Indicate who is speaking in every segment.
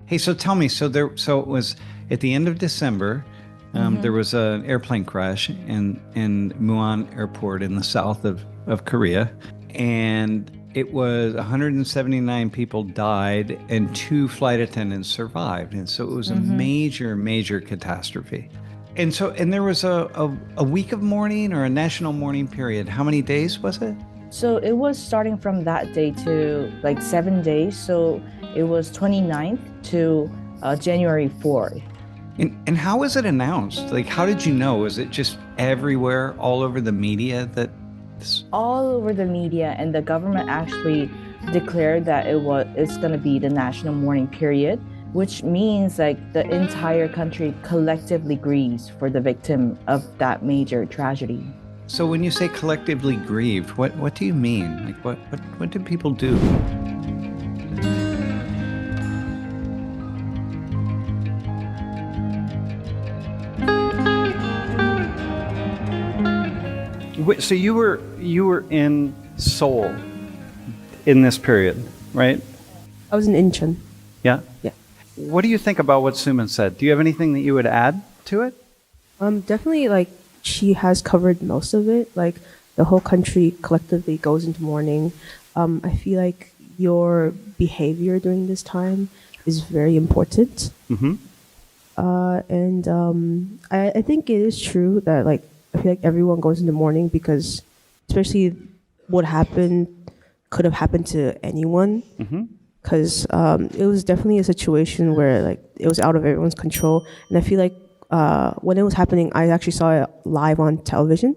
Speaker 1: Hey, so tell me, so it was at the end of December. There was an airplane crash in Muan Airport in the south of Korea, and it was 179 people died and 2 flight attendants survived, and so it was a major catastrophe. And there was a week of mourning or a national mourning period. How many days was it?
Speaker 2: So it was starting from that day to like 7 days. So it was 29th to January 4th.
Speaker 1: And how was it announced? Like, how did you know? Was it just everywhere, all over the media that?
Speaker 2: All over the media, and the government actually declared that it's going to be the national mourning period, which means like the entire country collectively grieves for the victim of that major tragedy.
Speaker 1: So when you say collectively grieved, what do you mean? Like what did people do? So you were in Seoul in this period, right?
Speaker 3: I was in Incheon.
Speaker 1: Yeah?
Speaker 3: Yeah.
Speaker 1: What do you think about what Suman said? Do you have anything that you would add to it?
Speaker 3: Definitely, like, she has covered most of it. Like, the whole country collectively goes into mourning. I feel like your behavior during this time is very important.
Speaker 1: Mm-hmm.
Speaker 3: I think it is true that, like, I feel like everyone goes into mourning because, especially what happened could have happened to anyone. Because it was definitely a situation where, like, it was out of everyone's control. And I feel like when it was happening, I actually saw it live on television.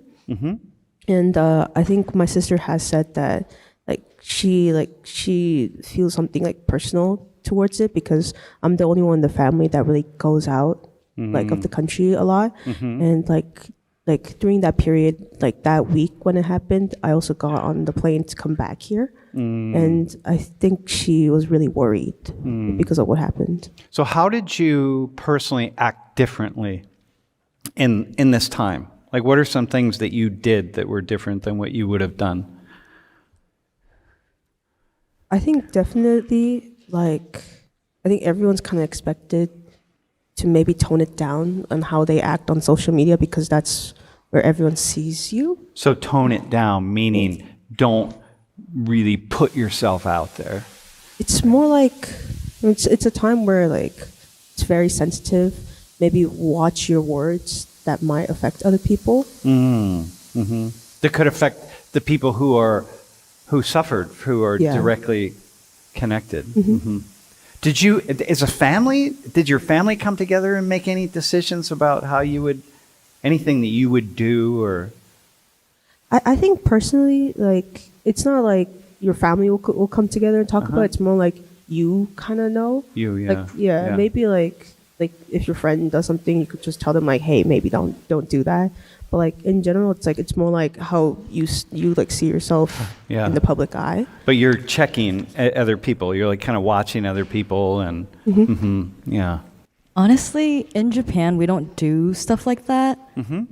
Speaker 3: And I think my sister has said that she feels something like personal towards it because I'm the only one in the family that really goes out like of the country a lot. And like during that period, like that week when it happened, I also got on the plane to come back here. And I think she was really worried because of what happened.
Speaker 1: So how did you personally act differently in this time? Like, what are some things that you did that were different than what you would have done?
Speaker 3: I think definitely, like, I think everyone's kind of expected to maybe tone it down on how they act on social media because that's where everyone sees you.
Speaker 1: So tone it down, meaning don't really put yourself out there.
Speaker 3: It's more like, it's a time where, like, it's very sensitive. Maybe watch your words that might affect other people.
Speaker 1: That could affect the people who suffered, who are directly connected. Did you, as a family, did your family come together and make any decisions about how you would, anything that you would do, or?
Speaker 3: I think personally, like, it's not like your family will come together and talk about it. It's more like you kind of know. Like, maybe like if your friend does something, you could just tell them like, hey, maybe don't do that. But like in general, it's more like how you like see yourself in the public eye.
Speaker 1: But you're checking other people. You're like kind of watching other people and yeah.
Speaker 4: Honestly, in Japan, we don't do stuff like that.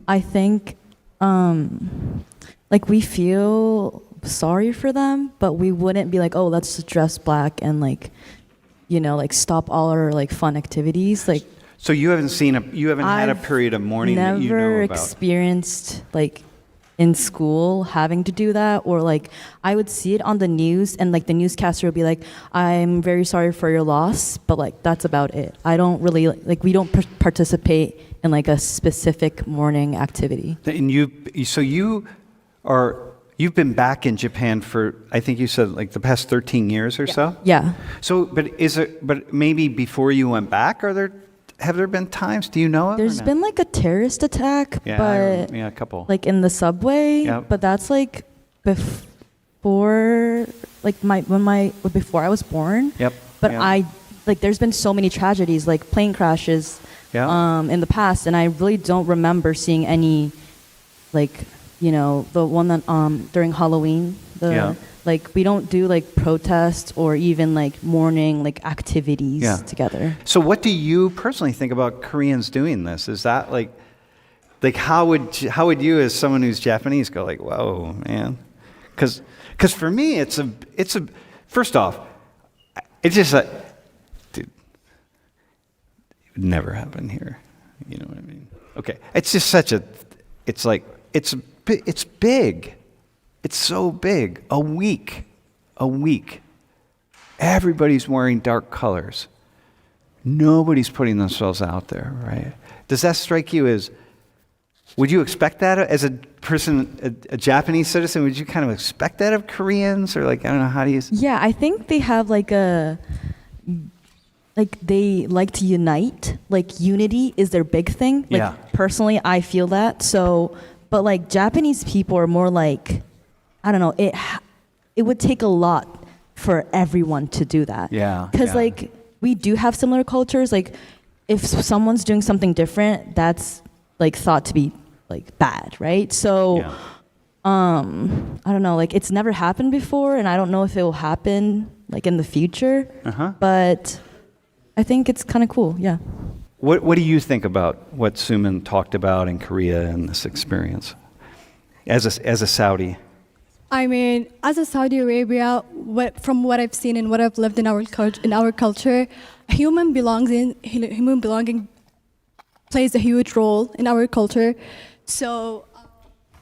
Speaker 4: I think like we feel sorry for them, but we wouldn't be like, oh, let's just dress black and like, you know, like stop all our like fun activities. Like,
Speaker 1: so you haven't had a period of mourning that you know about?
Speaker 4: Never experienced like in school having to do that, or like I would see it on the news and like the newscaster would be like, I'm very sorry for your loss, but like that's about it. I don't really like we don't participate in like a specific mourning activity.
Speaker 1: And you've been back in Japan for, I think you said like the past 13 years or so?
Speaker 4: Yeah.
Speaker 1: So, but maybe before you went back, have there been times, do you know?
Speaker 4: There's been like a terrorist attack, but
Speaker 1: a couple.
Speaker 4: Like in the subway, but that's like before before I was born. But there's been so many tragedies, like plane crashes in the past, and I really don't remember seeing any, like, you know, the one that during Halloween, like we don't do like protests or even like mourning like activities together.
Speaker 1: So what do you personally think about Koreans doing this? Is that like how would you as someone who's Japanese go like, whoa, man? Because for me it's a first off, it's just dude, never happen here. You know what I mean? Okay. It's just such a, it's like, it's big. It's so big. A week. Everybody's wearing dark colors. Nobody's putting themselves out there, right? Does that strike you as, would you expect that as a person, a Japanese citizen? Would you kind of expect that of Koreans? Or like, I don't know, how do you?
Speaker 4: Yeah, I think they have they like to unite. Like unity is their big thing. Like
Speaker 1: yeah.
Speaker 4: Personally, I feel that. So, but like Japanese people are more like, I don't know, it would take a lot for everyone to do that.
Speaker 1: Yeah.
Speaker 4: Because like we do have similar cultures. Like if someone's doing something different, that's like thought to be like bad, right? So, I don't know, like it's never happened before, and I don't know if it will happen like in the future. But I think it's kind of cool. Yeah.
Speaker 1: What do you think about what Suman talked about in Korea and this experience as a Saudi?
Speaker 5: I mean, as a Saudi Arabia, from what I've seen and what I've lived in our culture, human belonging plays a huge role in our culture. So,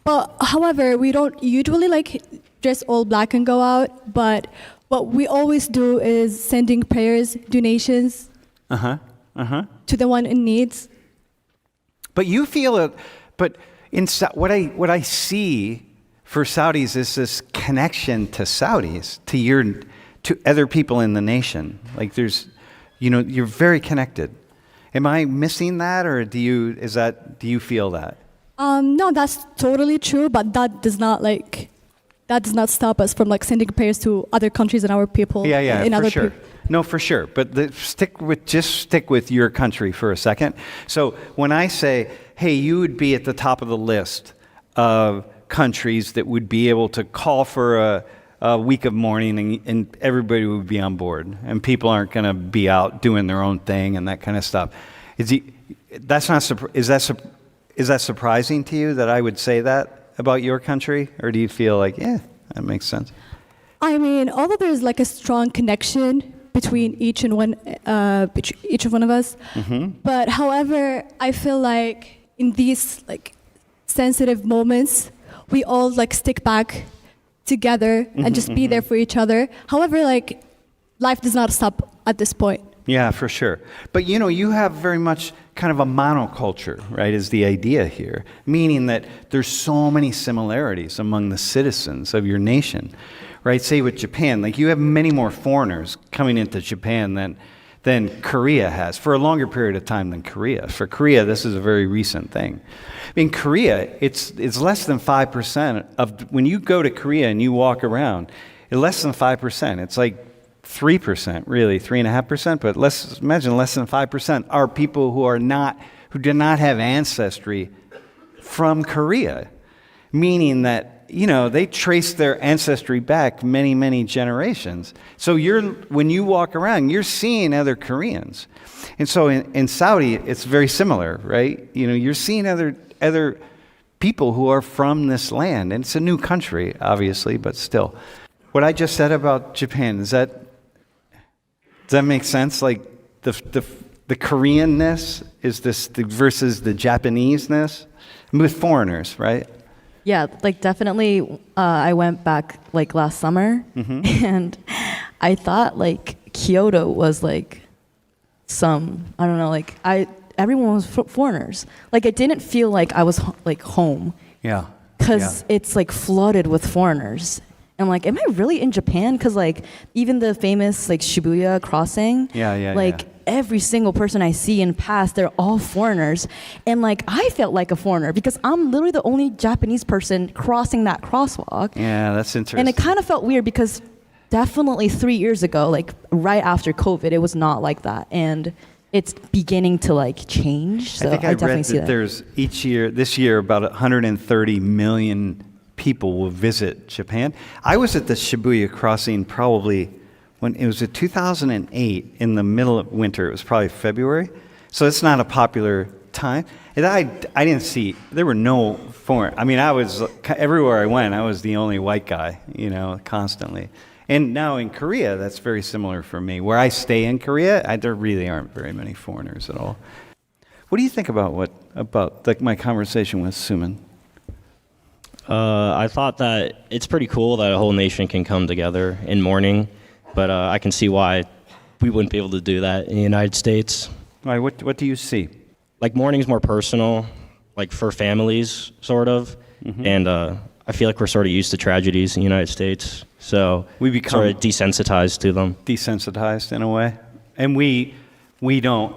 Speaker 5: but however, we don't usually like dress all black and go out. But what we always do is sending prayers, donations, to the one in needs.
Speaker 1: But you feel it. But what I see for Saudis is this connection to Saudis, to other people in the nation. Like there's, you're very connected. Am I missing that, or do you feel that?
Speaker 5: No, that's totally true, but that does not stop us from like sending prayers to other countries and our people.
Speaker 1: Yeah, for sure. No, for sure. But stick with your country for a second. So when I say, hey, you would be at the top of the list of countries that would be able to call for a week of mourning, and everybody would be on board, and people aren't going to be out doing their own thing and that kind of stuff. Is that surprising to you that I would say that about your country, or do you feel like, yeah, that makes sense?
Speaker 5: I mean, although there's like a strong connection between each of one of us, but however, I feel like in these like sensitive moments, we all like stick back together and just be there for each other. However, like life does not stop at this point.
Speaker 1: Yeah, for sure. But you have very much kind of a monoculture, right, is the idea here, meaning that there's so many similarities among the citizens of your nation, right? Say with Japan, like you have many more foreigners coming into Japan than Korea has, for a longer period of time than Korea. For Korea, this is a very recent thing. In Korea, it's less than 5% of, when you go to Korea and you walk around, it's less than 5%. It's like 3%, really, 3.5%, but imagine less than 5% are people who do not have ancestry from Korea, meaning that, they trace their ancestry back many, many generations. So when you walk around, you're seeing other Koreans. And so in Saudi, it's very similar, right? You're seeing other people who are from this land. And it's a new country, obviously, but still. What I just said about Japan, does that make sense? Like the Koreanness is this versus the Japanese-ness with foreigners, right?
Speaker 4: Yeah, like definitely. I went back like last summer, and I thought like Kyoto was like I don't know, like everyone was foreigners. Like it didn't feel like I was like home.
Speaker 1: Yeah.
Speaker 4: Because it's like flooded with foreigners. I'm like, am I really in Japan? Because like even the famous like Shibuya crossing, every single person I see and pass, they're all foreigners. And like I felt like a foreigner because I'm literally the only Japanese person crossing that crosswalk.
Speaker 1: Yeah, that's interesting.
Speaker 4: And it kind of felt weird because definitely 3 years ago, like right after COVID, it was not like that. And it's beginning to like change. So
Speaker 1: I
Speaker 4: definitely
Speaker 1: read
Speaker 4: see that.
Speaker 1: There's this year, about 130 million people will visit Japan. I was at the Shibuya crossing probably when it was 2008 in the middle of winter. It was probably February. So it's not a popular time. And I didn't see, there were no foreign. I mean, I was, everywhere I went, I was the only white guy, constantly. And now in Korea, that's very similar for me. Where I stay in Korea, there really aren't very many foreigners at all. What do you think about like my conversation with Suman?
Speaker 6: I thought that it's pretty cool that a whole nation can come together in mourning, but I can see why we wouldn't be able to do that in the United States.
Speaker 1: Why? What do you see?
Speaker 6: Like mourning is more personal, like for families, sort of, and I feel like we're sort of used to tragedies in the United States, so
Speaker 1: we become
Speaker 6: sort of desensitized to them.
Speaker 1: Desensitized in a way, and we don't.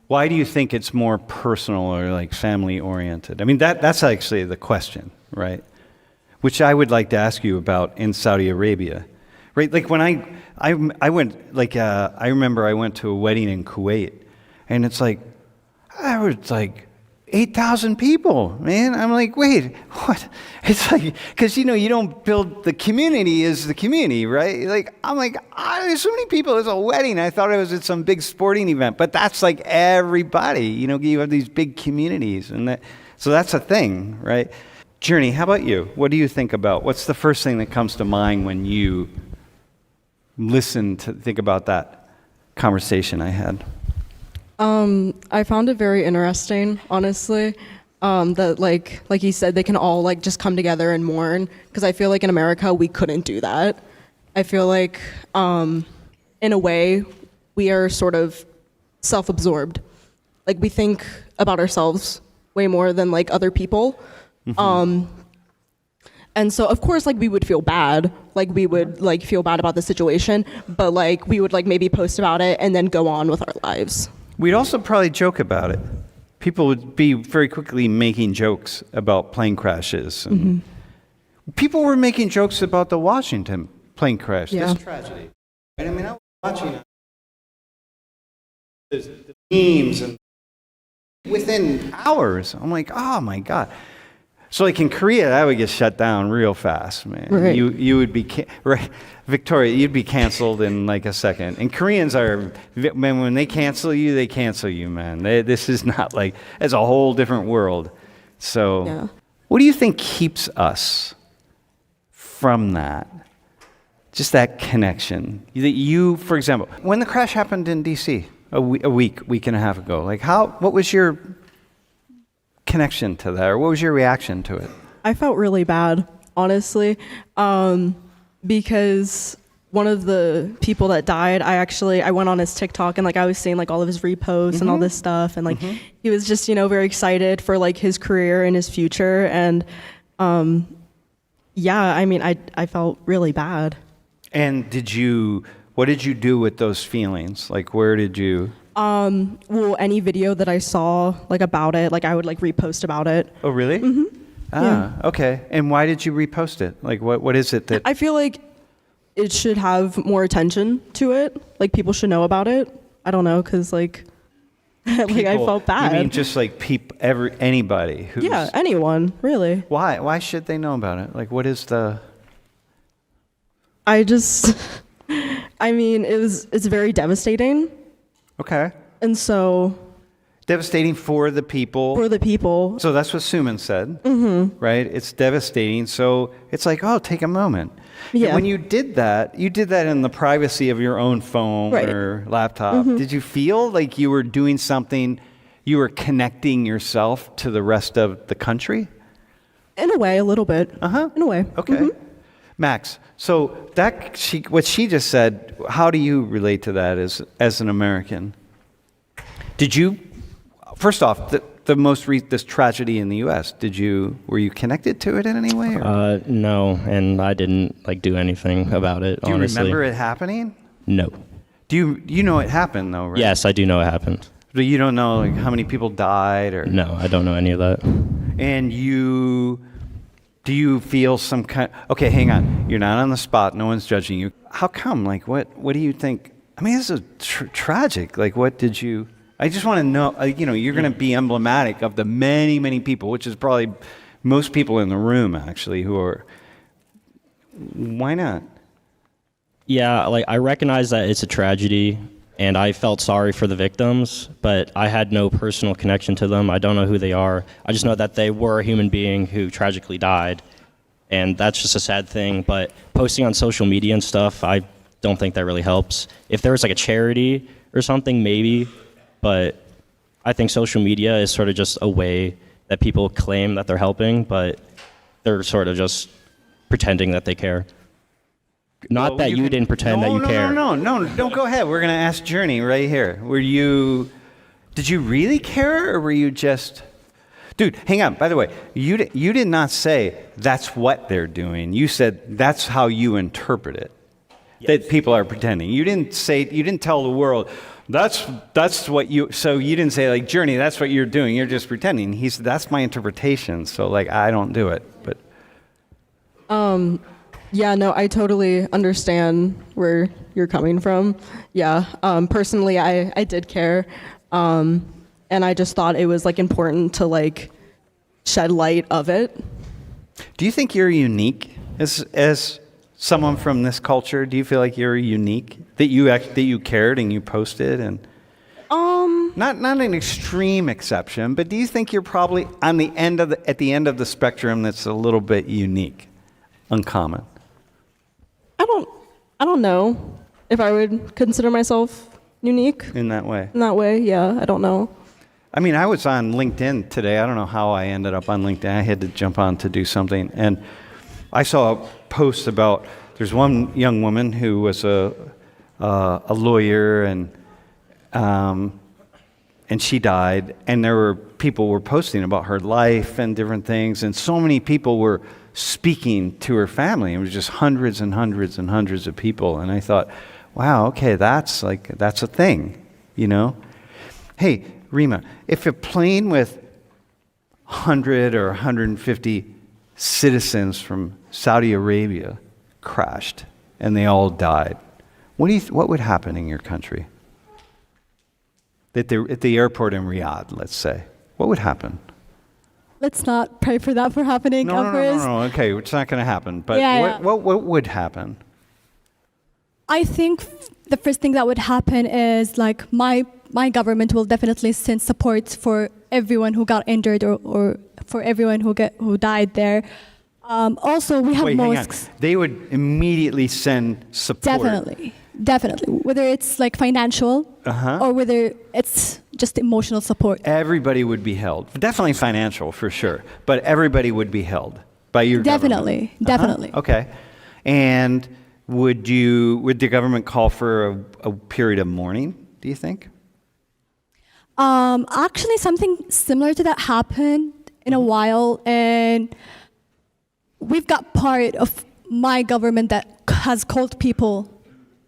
Speaker 1: Why do you think it's more personal or like family oriented? I mean, that's actually the question, right? Which I would like to ask you about in Saudi Arabia, right? Like when I went, like I remember I went to a wedding in Kuwait, and it's like I was like 8,000 people, man. I'm like, wait, what? It's like, because, you don't build the community as the community, right? Like, I'm like, there's so many people. It's a wedding. I thought it was at some big sporting event, but that's like everybody, you have these big communities. So that's a thing, right? Journey, how about you? What do you think about? What's the first thing that comes to mind when you think about that conversation I had?
Speaker 7: I found it very interesting, honestly, that like you said, they can all like just come together and mourn, because I feel like in America we couldn't do that. I feel like in a way we are sort of self-absorbed. Like we think about ourselves way more than like other people. And so of course like we would feel bad, like we would like feel bad about the situation, but like we would like maybe post about it and then go on with our lives.
Speaker 1: We'd also probably joke about it. People would be very quickly making jokes about plane crashes. And people were making jokes about the Washington plane crash, this tragedy. And I mean, I was watching the memes, and within hours, I'm like, oh my God. So like in Korea, that would get shut down real fast, man.
Speaker 7: Right.
Speaker 1: You would be, right, Victoria, you'd be canceled in like a second. And Koreans are, man, when they cancel you, man. This is not like, it's a whole different world. So what do you think keeps us from that? Just that connection. You, for example, when the crash happened in D.C. a week and a half ago, like what was your connection to that, or what was your reaction to it?
Speaker 7: I felt really bad, honestly, because one of the people that died, I went on his TikTok and like I was seeing like all of his reposts and all this stuff, and like he was just very excited for like his career and his future, and I mean I felt really bad.
Speaker 1: And what did you do with those feelings? Like where did you?
Speaker 7: Well, any video that I saw like about it, like I would like repost about it.
Speaker 1: Oh, really? Okay. And why did you repost it? Like what is it that?
Speaker 7: I feel like it should have more attention to it. Like people should know about it. I don't know, cause like, like I felt bad.
Speaker 1: You mean just like anybody who's?
Speaker 7: Yeah, anyone really.
Speaker 1: Why? Why should they know about it? Like what is the?
Speaker 7: I mean, it's very devastating.
Speaker 1: Okay.
Speaker 7: And so.
Speaker 1: Devastating for the people.
Speaker 7: For the people.
Speaker 1: So that's what Suman said, right? It's devastating. So it's like, oh, take a moment. Yeah. And when you did that in the privacy of your own phone or laptop. Did you feel like you were doing something, you were connecting yourself to the rest of the country?
Speaker 7: In a way, a little bit. In a way.
Speaker 1: Okay. Max, so what she just said, how do you relate to that as an American? Did you, first off, this tragedy in the U.S., were you connected to it in any way?
Speaker 6: No, and I didn't do anything about it,
Speaker 1: honestly. Do you remember it happening?
Speaker 6: No.
Speaker 1: Do you know it happened though, right?
Speaker 6: Yes, I do know it happened.
Speaker 1: But you don't know how many people died or?
Speaker 6: No, I don't know any of that.
Speaker 1: And do you feel some kind? Okay, hang on. You're not on the spot. No one's judging you. How come? Like, what do you think? I mean, this is tragic. Like, what did you? I just want to know. You're going to be emblematic of the many, many people, which is probably most people in the room, actually, who are. Why not?
Speaker 6: Yeah, I recognize that it's a tragedy, and I felt sorry for the victims, but I had no personal connection to them. I don't know who they are. I just know that they were a human being who tragically died. and that's just a sad thing. But posting on social media and stuff, I don't think that really helps. If there was like a charity or something, maybe, but I think social media is sort of just a way that people claim that they're helping, but they're sort of just pretending that they care. Not that you didn't pretend that you care.
Speaker 1: No, don't go ahead. We're going to ask Journey right here. Did you really care, or were you just... Dude, hang on. By the way, you did not say that's what they're doing. You said that's how you interpret it. Yes. That people are pretending. You didn't tell the world, that's what you... So you didn't say, like, Journey, that's what you're doing. You're just pretending. He said, that's my interpretation. So, like, I don't do it. But...
Speaker 7: Yeah, no, I totally understand where you're coming from. Yeah, personally, I did care, and I just thought it was like important to like shed light of it.
Speaker 1: Do you think you're unique as someone from this culture? Do you feel like you're unique, that you cared and you posted and? Not an extreme exception, but do you think you're probably at the end of the spectrum that's a little bit unique, uncommon?
Speaker 7: I don't know if I would consider myself unique.
Speaker 1: In that way?
Speaker 7: In that way, yeah, I don't know.
Speaker 1: I mean, I was on LinkedIn today. I don't know how I ended up on LinkedIn. I had to jump on to do something. And I saw a post about, there's one young woman who was a lawyer, and she died. And people were posting about her life and different things. And so many people were speaking to her family. It was just hundreds and hundreds and hundreds of people. And I thought, wow, okay, that's a thing, you know? Hey, Rima, if a plane with 100 or 150 citizens from Saudi Arabia crashed and they all died, what would happen in your country? At the airport in Riyadh, let's say, what would happen?
Speaker 5: Let's not pray for that for happening.
Speaker 1: No. Okay, it's not going to happen. But what would happen?
Speaker 5: I think the first thing that would happen is like my government will definitely send support for everyone who got injured or for everyone who died there. Also, we have mosques.
Speaker 1: They would immediately send support.
Speaker 5: Definitely. Whether it's like financial or whether it's just emotional support.
Speaker 1: Everybody would be held. Definitely financial, for sure. But everybody would be held by your government.
Speaker 5: Definitely.
Speaker 1: Okay. And would the government call for a period of mourning, do you think?
Speaker 5: Actually, something similar to that happened in a while, and we've got part of my government that has called people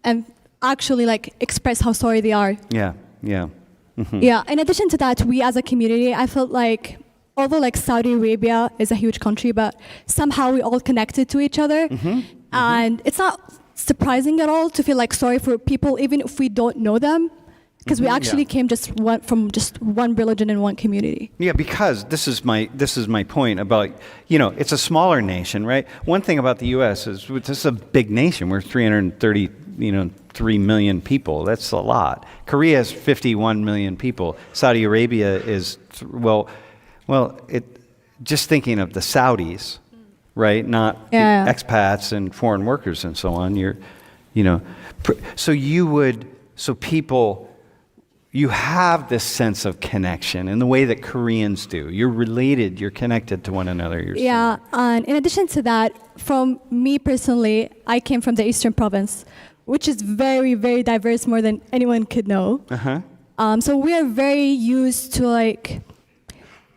Speaker 5: and actually like express how sorry they are.
Speaker 1: Yeah. Mm-hmm.
Speaker 5: Yeah, in addition to that, we as a community, I felt like, although like Saudi Arabia is a huge country, but somehow we all connected to each other. Mm-hmm. And it's not surprising at all to feel like sorry for people, even if we don't know them, because we actually came from just one religion and one community. Yeah, because this is my point about, it's a smaller nation, right? One thing about the U.S. is this is a big nation. We're 3 million people. That's a lot. Korea is 51 million people. Saudi Arabia is, just thinking of the Saudis, right? Not expats and foreign workers and so on. You have this sense of connection in the way that Koreans do. You're related, you're connected to one another. Yeah, and in addition to that, from me personally, I came from the Eastern Province, which is very, very diverse, more than anyone could know. So we are very used to like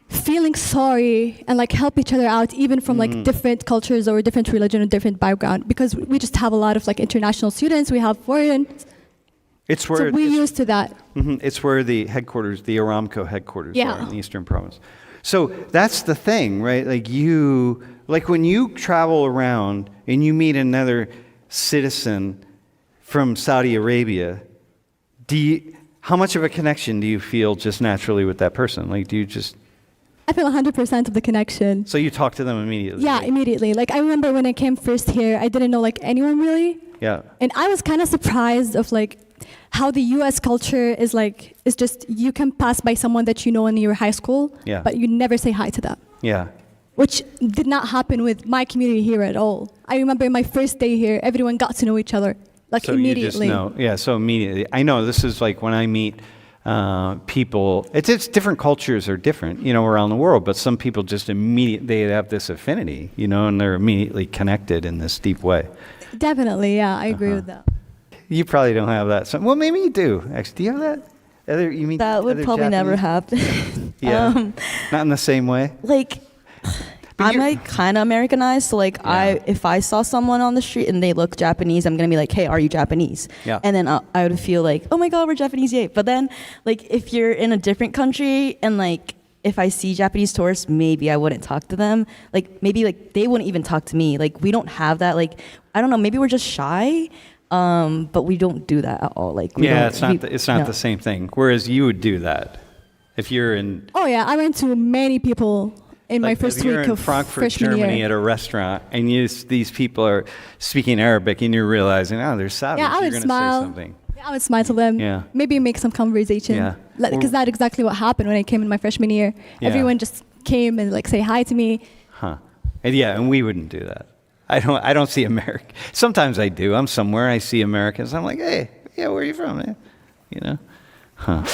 Speaker 5: feeling sorry and like help each other out, even from like different cultures or different religion or different background, because we just have a lot of like international students, we have foreign. So we're used to that. It's where the headquarters, the Aramco headquarters are in the Eastern Province. So that's the thing, right? Like when you travel around and you meet another citizen from Saudi Arabia, how much of a connection do you feel just naturally with that person? Like, I feel 100% of the connection. So you talk to them immediately? Yeah, right? Immediately. Like I remember when I came first here, I didn't know like anyone really. Yeah. And I was kind of surprised of like how the U.S. culture is just you can pass by someone that you know in your high school, but you never say hi to them. Yeah. which did not happen with my community here at all. I remember my first day here, everyone got to know each other, like
Speaker 1: so
Speaker 5: immediately.
Speaker 1: You just know, yeah, so immediately. I know this is like when I meet people, it's different cultures are different, around the world, but some people just they have this affinity, and they're immediately connected in this deep way.
Speaker 5: Definitely, yeah, I agree with that.
Speaker 1: You probably don't have that. Well, maybe you do. Actually, do you have that? You mean
Speaker 4: that would probably never happen.
Speaker 1: Yeah, not in the same way.
Speaker 4: Like, I'm like kind of Americanized, so like if I saw someone on the street and they look Japanese, I'm gonna be like, hey, are you Japanese?
Speaker 1: Yeah.
Speaker 4: And then I would feel like, oh my god, we're Japanese, yay. But then like if you're in a different country and like if I see Japanese tourists, maybe I wouldn't talk to them. Like maybe like they wouldn't even talk to me. Like we don't have that. Like I don't know, maybe we're just shy. But we don't do that at all. Like
Speaker 1: it's not the same thing. Whereas you would do that if you're in.
Speaker 5: Oh yeah, I went to many people in my first week of
Speaker 1: Frankfurt,
Speaker 5: freshman
Speaker 1: Germany,
Speaker 5: year.
Speaker 1: at a restaurant, and these people are speaking Arabic, and you're realizing, they're Saudis.
Speaker 5: Yeah, I would smile.
Speaker 1: Say something.
Speaker 5: Yeah, I would smile to them.
Speaker 1: Yeah.
Speaker 5: Maybe make some conversation.
Speaker 1: Yeah.
Speaker 5: Because that's exactly what happened when I came in my freshman year.
Speaker 1: Yeah.
Speaker 5: Everyone just came and like say hi to me.
Speaker 1: Huh. And we wouldn't do that. I don't see American. Sometimes I do. I'm somewhere, I see Americans. I'm like, hey, where are you from, man? Huh.